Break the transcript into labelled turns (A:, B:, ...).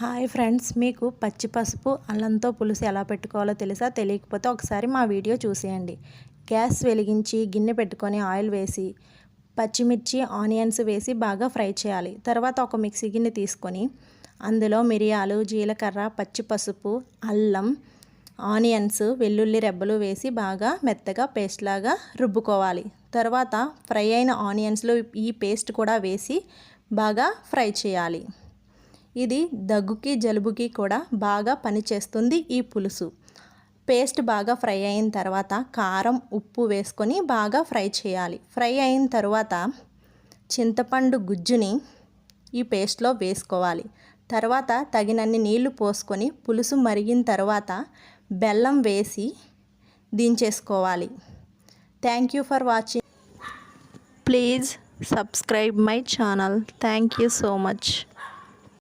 A: Hi friends, మీకు పచ్చి పసుపు అల్లంతో పులుసు ఎలా పెట్టుకోవాలో తెలుసా? తెలియకపోతే ఒకసారి మా వీడియో చూసేయండి. గ్యాస్ వెలిగించి గిన్నె పెట్టుకొని ఆయిల్ వేసి పచ్చిమిర్చి ఆనియన్స్ వేసి బాగా ఫ్రై చేయాలి. తర్వాత ఒక మిక్సీ గిన్నె తీసుకొని అందులో మిరియాలు, జీలకర్ర, పచ్చి పసుపు, అల్లం, ఆనియన్స్, వెల్లుల్లి రెబ్బలు వేసి బాగా మెత్తగా పేస్ట్ లాగా రుబ్బుకోవాలి. తర్వాత ఫ్రై అయిన ఆనియన్స్లో ఈ పేస్ట్ కూడా వేసి బాగా ఫ్రై చేయాలి. ఇది దగ్గుకి జలుబుకి కూడా బాగా పనిచేస్తుంది ఈ పులుసు. పేస్ట్ బాగా ఫ్రై అయిన తర్వాత కారం, ఉప్పు వేసుకొని బాగా ఫ్రై చేయాలి. ఫ్రై అయిన తర్వాత చింతపండు గుజ్జుని ఈ పేస్ట్లో వేసుకోవాలి. తర్వాత తగినన్ని నీళ్లు పోసుకొని పులుసు మరిగిన తర్వాత బెల్లం వేసి దించేసుకోవాలి. Thank you for watching. Please subscribe my channel. Thank you so much.